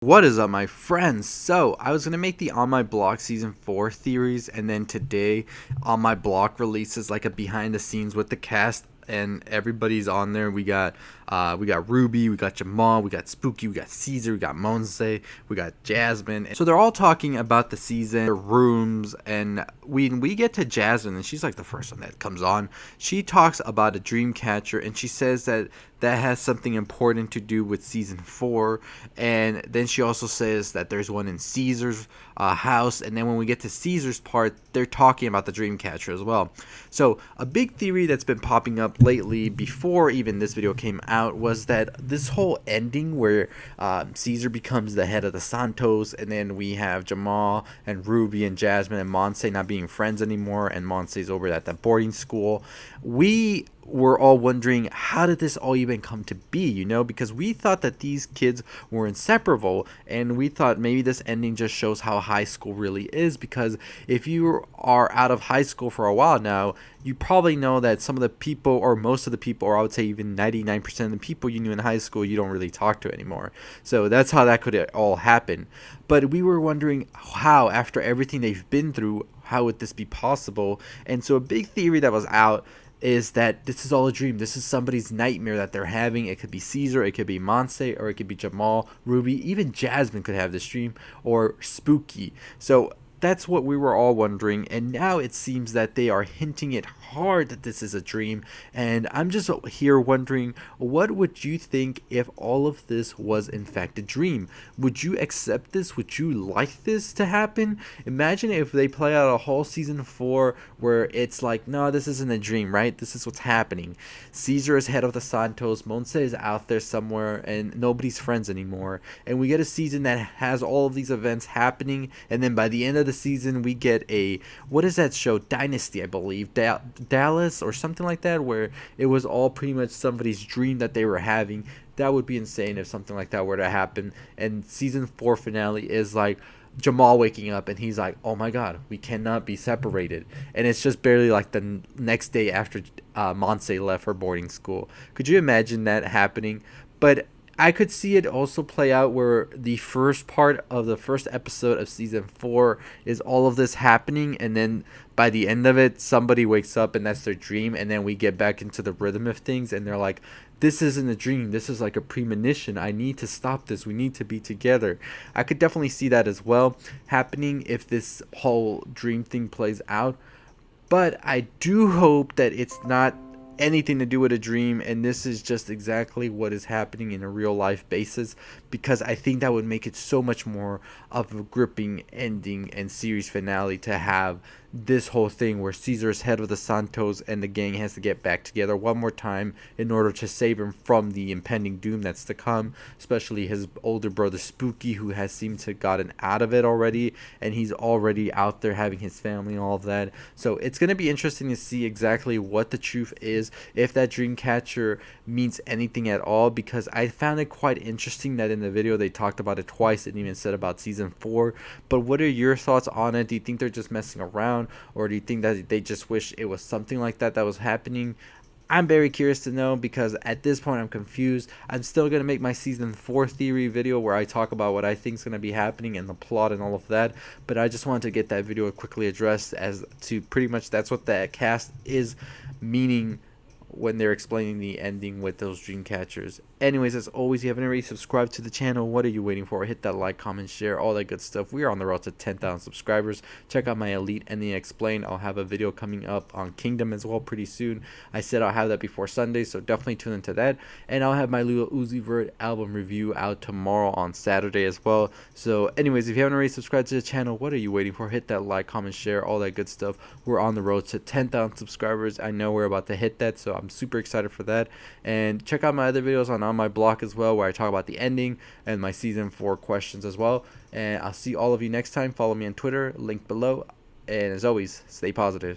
What is up, my friends? So, I was going to make the On My Block Season 4 theories, and then today, On My Block releases like a behind the scenes with the cast, and everybody's on there. We got Ruby, we got Jamal, we got Spooky, we got Caesar, we got Monse, we got Jasmine. So they're all talking about the season, their rooms, and when we get to Jasmine, and she's like the first one that comes on, she talks about a dream catcher, and she says that has something important to do with season 4. And then she also says that there's one in Caesar's house, and then when we get to Caesar's part, they're talking about the Dreamcatcher as well. So a big theory that's been popping up lately before even this video came out was that this whole ending where Caesar becomes the head of the Santos, and then we have Jamal and Ruby and Jasmine and Monse not being friends anymore, and Monse's over at the boarding school. We were all wondering, how did this all even come to be, because we thought that these kids were inseparable, and we thought maybe this ending just shows how high school really is, because if you are out of high school for a while now, you probably know that some of the people, or most of the people, or I would say even 99% of the people you knew in high school, you don't really talk to anymore. So that's how that could all happen. But we were wondering how, after everything they've been through, how would this be possible? And so a big theory that was out is that this is all a dream. This is somebody's nightmare that they're having. It could be Caesar, it could be Monse, or it could be Jamal, Ruby, even Jasmine could have this dream, or Spooky. So that's what we were all wondering, and now it seems that they are hinting it hard that this is a dream. And I'm just here wondering, what would you think if all of this was in fact a dream? Would you accept this? Would you like this to happen? Imagine if they play out a whole season 4 where it's like, no, this isn't a dream, right? This is what's happening. Caesar is head of the Santos, Monse is out there somewhere, and nobody's friends anymore, and we get a season that has all of these events happening, and then by the end of the season we get a, what is that show, Dynasty, I believe, Dallas or something like that, where it was all pretty much somebody's dream that they were having. That would be insane if something like that were to happen. And season 4 finale is like Jamal waking up and he's like, oh my god, we cannot be separated, and it's just barely like the next day after Monse left her boarding school. Could you imagine that happening? But I could see it also play out where the first part of the first episode of season 4 is all of this happening, and then by the end of it, somebody wakes up and that's their dream, and then we get back into the rhythm of things, and they're like, this isn't a dream, this is like a premonition, I need to stop this, we need to be together. I could definitely see that as well happening if this whole dream thing plays out. But I do hope that it's not anything to do with a dream, and this is just exactly what is happening in a real life basis, because I think that would make it so much more of a gripping ending and series finale to have this whole thing where Caesar is head of the Santos and the gang has to get back together one more time in order to save him from the impending doom that's to come, especially his older brother Spooky, who has seemed to gotten out of it already, and he's already out there having his family and all of that. So it's going to be interesting to see exactly what the truth is, if that dream catcher means anything at all, because I found it quite interesting that in the video they talked about it twice and even said about season 4. But what are your thoughts on it? Do you think they're just messing around, or do you think that they just wish it was something like that was happening? I'm very curious to know, because at this point I'm confused. I'm still going to make my season 4 theory video where I talk about what I think is going to be happening and the plot and all of that, but I just wanted to get that video quickly addressed as to pretty much that's what that cast is meaning when they're explaining the ending with those dream catchers. Anyways, as always, if you haven't already subscribed to the channel, what are you waiting for? Hit that like, comment, share, all that good stuff. We are on the road to 10,000 subscribers. Check out my Elite Ending Explained. I'll have a video coming up on Kingdom as well pretty soon. I said I'll have that before Sunday, so definitely tune into that. And I'll have my Lil Uzi Vert album review out tomorrow on Saturday as well. So anyways, if you haven't already subscribed to the channel, what are you waiting for? Hit that like, comment, share, all that good stuff. We're on the road to 10,000 subscribers. I know we're about to hit that, so I'm super excited for that. And check out my other videos on my block as well, where I talk about the ending and my season 4 questions as well. And I'll see all of you next time. Follow me on Twitter, link below. And as always, stay positive.